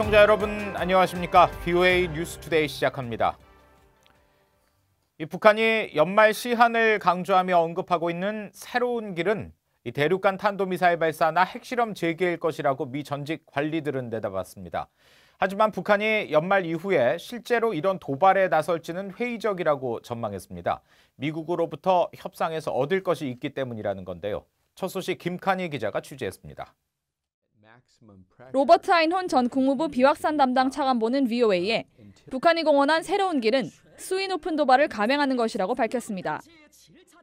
시청자 여러분 안녕하십니까? VOA 뉴스투데이 시작합니다. 이 북한이 연말 시한을 강조하며 언급하고 있는 새로운 길은 이 대륙간 탄도미사일 발사나 핵실험 재개일 것이라고 미 전직 관리들은 내다봤습니다. 하지만 북한이 연말 이후에 실제로 이런 도발에 나설지는 회의적이라고 전망했습니다. 미국으로부터 협상에서 얻을 것이 있기 때문이라는 건데요. 첫 소식 김칸희 기자가 취재했습니다. 로버트 아인혼 전 국무부 비확산 담당 차관보는 VOA에 북한이 공언한 새로운 길은 수위 높은 도발을 감행하는 것이라고 밝혔습니다.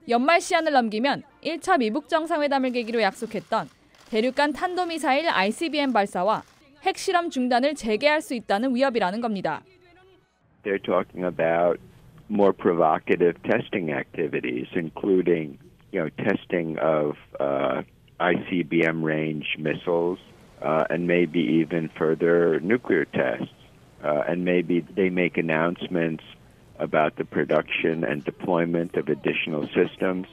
연말 시한을 넘기면 1차 미북 정상회담을 계기로 약속했던 대륙간 탄도미사일 ICBM 발사와 핵실험 중단을 재개할 수 있다는 위협이라는 겁니다. They're talking about more provocative testing activities, including, testing of ICBM range missiles. And maybe even further nuclear tests. And maybe they make announcements about the production and deployment of additional systems.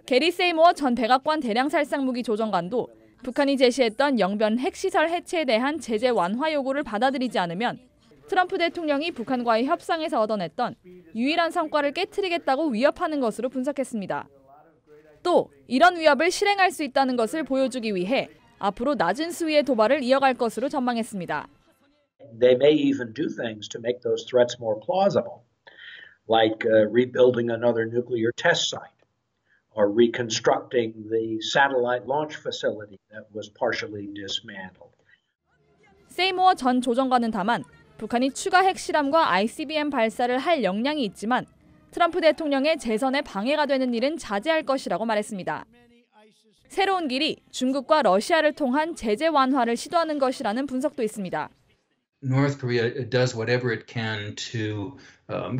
게리 세이모어 전 백악관 대량살상무기 조정관도 북한이 제시했던 영변 핵시설 해체에 대한 제재 완화 요구를 받아들이지 않으면 트럼프 대통령이 북한과의 협상에서 얻어냈던 유일한 성과를 깨트리겠다고 위협하는 것으로 분석했습니다. 또 이런 위협을 실행할 수 있다는 것을 보여주기 위해 앞으로 낮은 수위의 도발을 이어갈 것으로 전망했습니다. They may even do things to make those threats more plausible, like rebuilding another nuclear test site or reconstructing the satellite launch facility that was partially dismantled. 세이모어 전 조정관은 다만 북한이 추가 핵실험과 ICBM 발사를 할 역량이 있지만 트럼프 대통령의 재선에 방해가 되는 일은 자제할 것이라고 말했습니다. 새로운 길이 중국과 러시아를 통한 제재 완화를 시도하는 것이라는 분석도 있습니다. North Korea does whatever it can to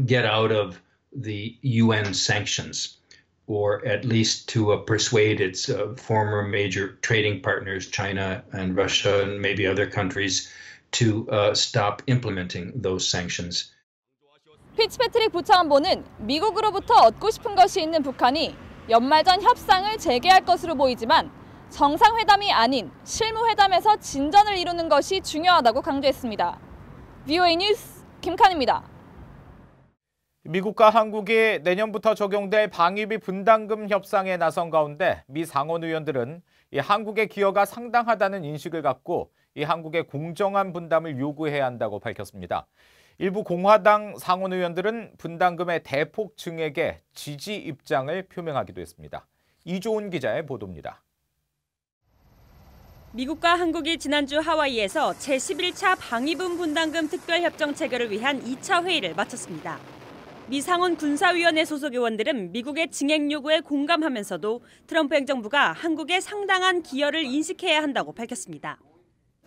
get out of the UN sanctions, or at least to persuade its former major trading partners, China and Russia and maybe other countries, to stop implementing those sanctions. 피츠패트릭 부차관보는 미국으로부터 얻고 싶은 것이 있는 북한이 연말 전 협상을 재개할 것으로 보이지만 정상회담이 아닌 실무회담에서 진전을 이루는 것이 중요하다고 강조했습니다. VOA 뉴스 김칸입니다. 미국과 한국이 내년부터 적용될 방위비 분담금 협상에 나선 가운데 미 상원 의원들은 이 한국의 기여가 상당하다는 인식을 갖고 이 한국의 공정한 분담을 요구해야 한다고 밝혔습니다. 일부 공화당 상원 의원들은 분담금의 대폭 증액에 지지 입장을 표명하기도 했습니다. 이조은 기자의 보도입니다. 미국과 한국이 지난주 하와이에서 제11차 방위분 분담금 특별협정 체결을 위한 2차 회의를 마쳤습니다. 미 상원 군사위원회 소속 의원들은 미국의 증액 요구에 공감하면서도 트럼프 행정부가 한국의 상당한 기여를 인식해야 한다고 밝혔습니다.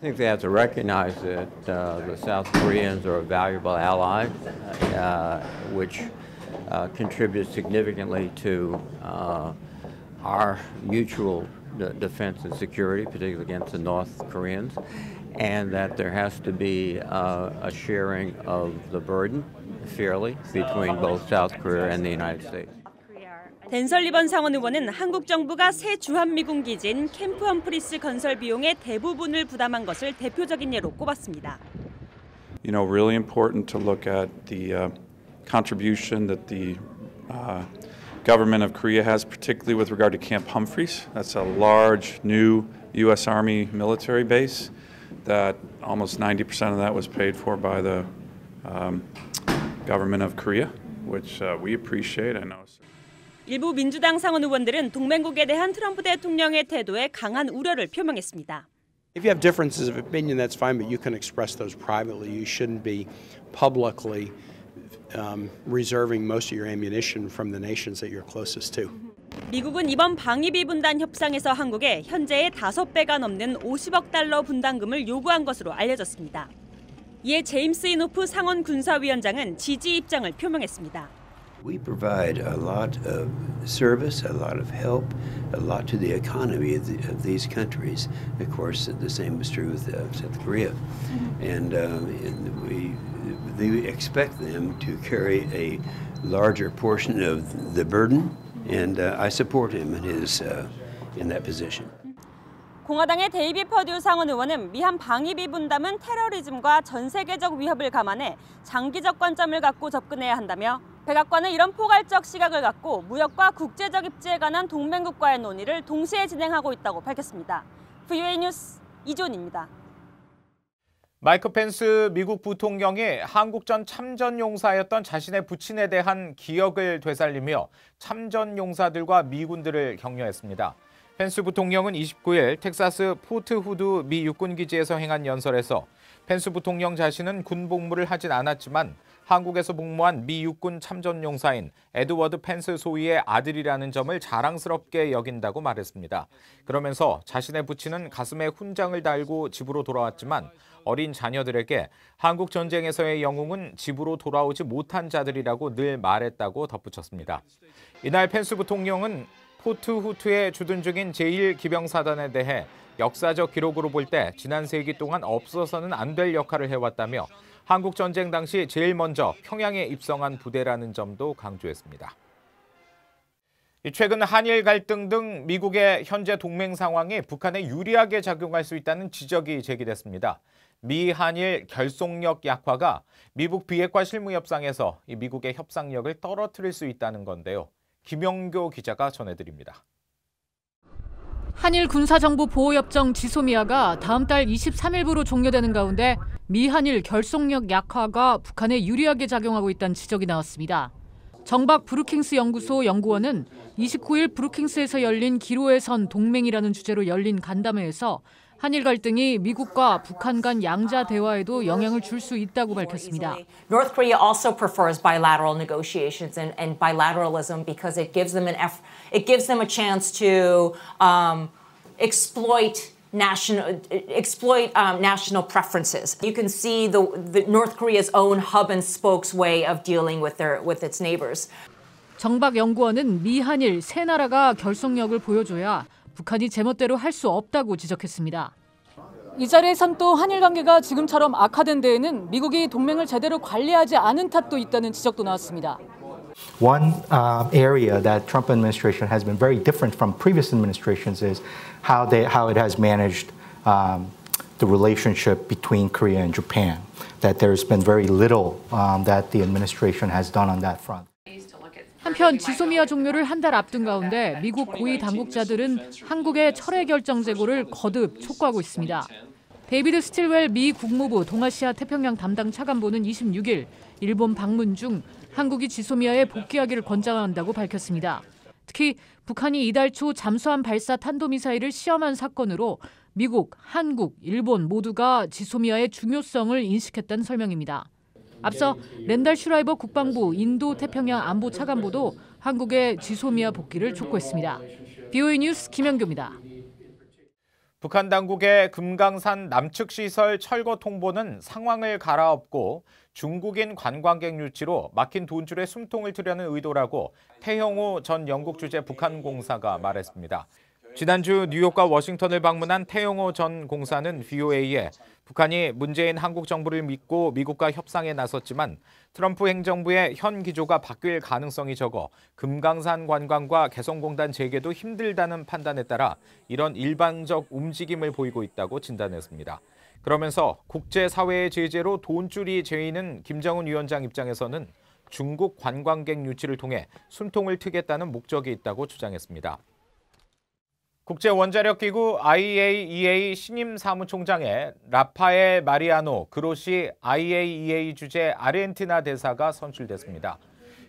I think they have to recognize that the South Koreans are a valuable ally, which contributes significantly to our mutual defense and security, particularly against the North Koreans, and that there has to be a sharing of the burden fairly between both South Korea and the United States. 댄 설리번 상원 의원은 한국 정부가 새 주한미군 기지인 캠프 험프리스 건설 비용의 대부분을 부담한 것을 대표적인 예로 꼽았습니다. Really important to look at the contribution that the government of Korea has, particularly with regard to Camp Humphreys. That's a large new U.S. Army military base that almost 90% of that was paid for by the government of Korea, which we appreciate. I know. 일부 민주당 상원 의원들은 동맹국에 대한 트럼프 대통령의 태도에 강한 우려를 표명했습니다. If you have differences of opinion, that's fine, but you can express those privately. You shouldn't be publicly reserving most of your ammunition from the nations that you're closest to. 미국은 이번 방위비 분담 협상에서 한국에 현재의 5배가 넘는 50억 달러 분담금을 요구한 것으로 알려졌습니다. 이에 제임스 이노프 상원 군사위원장은 지지 입장을 표명했습니다. We provide a lot of service, a lot of help, a lot to the economy of these countries. Of course, the same is true with South Korea. And we expect them to carry a larger portion of the burden, and I support him in that position. 공화당의 데이비 퍼듀 상원 의원은 미한 방위비 분담은 테러리즘과 전 세계적 위협을 감안해 장기적 관점을 갖고 접근해야 한다며 백악관은 이런 포괄적 시각을 갖고 무역과 국제적 입지에 관한 동맹국과의 논의를 동시에 진행하고 있다고 밝혔습니다. VOA 뉴스 이존입니다. 마이크 펜스 미국 부통령이 한국전 참전용사였던 자신의 부친에 대한 기억을 되살리며 참전용사들과 미군들을 격려했습니다. 펜스 부통령은 29일 텍사스 포트 후드 미 육군기지에서 행한 연설에서 펜스 부통령 자신은 군 복무를 하진 않았지만 한국에서 복무한 미 육군 참전용사인 에드워드 펜스 소위의 아들이라는 점을 자랑스럽게 여긴다고 말했습니다. 그러면서 자신의 부친은 가슴에 훈장을 달고 집으로 돌아왔지만 어린 자녀들에게 한국 전쟁에서의 영웅은 집으로 돌아오지 못한 자들이라고 늘 말했다고 덧붙였습니다. 이날 펜스 부통령은 포트 후드에 주둔 중인 제1기병사단에 대해 역사적 기록으로 볼 때 지난 세기 동안 없어서는 안 될 역할을 해왔다며 한국 전쟁 당시 제일 먼저 평양에 입성한 부대라는 점도 강조했습니다. 최근 한일 갈등 등 미국의 현재 동맹 상황이 북한에 유리하게 작용할 수 있다는 지적이 제기됐습니다. 미 한일 결속력 약화가 미국 비핵화 실무 협상에서 미국의 협상력을 떨어뜨릴 수 있다는 건데요. 김영교 기자가 전해드립니다. 한일 군사정보보호협정 지소미아가 다음 달 23일부로 종료되는 가운데 미한일 결속력 약화가 북한에 유리하게 작용하고 있다는 지적이 나왔습니다. 정박 브루킹스 연구소 연구원은 29일 브루킹스에서 열린 기로에 선 동맹이라는 주제로 열린 간담회에서 한일 갈등이 미국과 북한 간 양자 대화에도 영향을 줄 수 있다고 밝혔습니다. North Korea also prefers bilateral negotiations and bilateralism because it gives them a chance to exploit national preferences. You can see the North Korea's own hub and spokes way of dealing with its neighbors. 정박 연구원은 미한일 세 나라가 결속력을 보여줘야 북한이 제멋대로 할 수 없다고 지적했습니다. 이 자리에선 또 한일 관계가 지금처럼 악화된 데에는 미국이 동맹을 제대로 관리하지 않은 탓도 있다는 지적도 나왔습니다. One area that Trump administration has been very different from previous administrations is how it has managed the relationship between Korea and Japan. That there's been very little that the administration has done on that front. 한편 지소미아 종료를 한 달 앞둔 가운데 미국 고위 당국자들은 한국의 철회 결정 재고를 거듭 촉구하고 있습니다. 데이비드 스틸웰 미 국무부 동아시아 태평양 담당 차관보는 26일 일본 방문 중 한국이 지소미아에 복귀하기를 권장한다고 밝혔습니다. 특히 북한이 이달 초 잠수함 발사 탄도미사일을 시험한 사건으로 미국, 한국, 일본 모두가 지소미아의 중요성을 인식했다는 설명입니다. 앞서 랜달 슈라이버 국방부 인도 태평양 안보 차관보도 한국의 지소미아 복귀를 촉구했습니다. VOA 뉴스 김영교입니다. 북한 당국의 금강산 남측 시설 철거 통보는 상황을 갈아엎고 중국인 관광객 유치로 막힌 돈줄에 숨통을 트려는 의도라고 태형호 전 영국 주재 북한 공사가 말했습니다. 지난주 뉴욕과 워싱턴을 방문한 태형호 전 공사는 VOA에 북한이 문재인 한국 정부를 믿고 미국과 협상에 나섰지만 트럼프 행정부의 현 기조가 바뀔 가능성이 적어 금강산 관광과 개성공단 재개도 힘들다는 판단에 따라 이런 일방적 움직임을 보이고 있다고 진단했습니다. 그러면서 국제사회의 제재로 돈줄이 죄인은 김정은 위원장 입장에서는 중국 관광객 유치를 통해 숨통을 트겠다는 목적이 있다고 주장했습니다. 국제원자력기구 IAEA 신임 사무총장에 라파엘 마리아노 그로시 IAEA 주재 아르헨티나 대사가 선출됐습니다.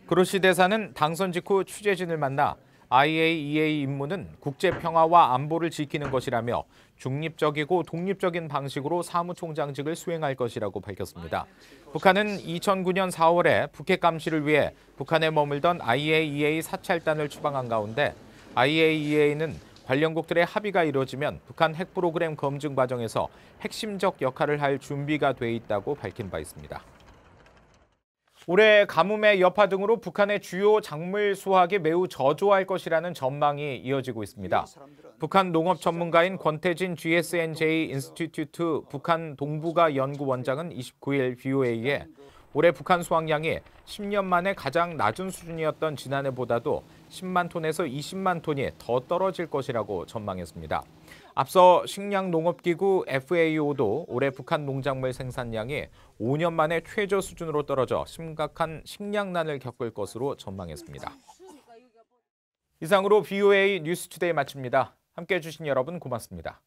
그로시 대사는 당선 직후 취재진을 만나 IAEA 임무는 국제평화와 안보를 지키는 것이라며 중립적이고 독립적인 방식으로 사무총장직을 수행할 것이라고 밝혔습니다. 북한은 2009년 4월에 북핵 감시를 위해 북한에 머물던 IAEA 사찰단을 추방한 가운데 IAEA는 관련국들의 합의가 이루어지면 북한 핵 프로그램 검증 과정에서 핵심적 역할을 할 준비가 돼 있다고 밝힌 바 있습니다. 올해 가뭄의 여파 등으로 북한의 주요 작물 수확이 매우 저조할 것이라는 전망이 이어지고 있습니다. 북한 농업 전문가인 권태진 GSNJ 인스티튜트 북한 동북아 연구원장은 29일 VOA에 올해 북한 수확량이 10년 만에 가장 낮은 수준이었던 지난해보다도 10만 톤에서 20만 톤이 더 떨어질 것이라고 전망했습니다. 앞서 식량농업기구 FAO도 올해 북한 농작물 생산량이 5년 만에 최저 수준으로 떨어져 심각한 식량난을 겪을 것으로 전망했습니다. 이상으로 VOA 뉴스투데이 마칩니다. 함께해 주신 여러분 고맙습니다.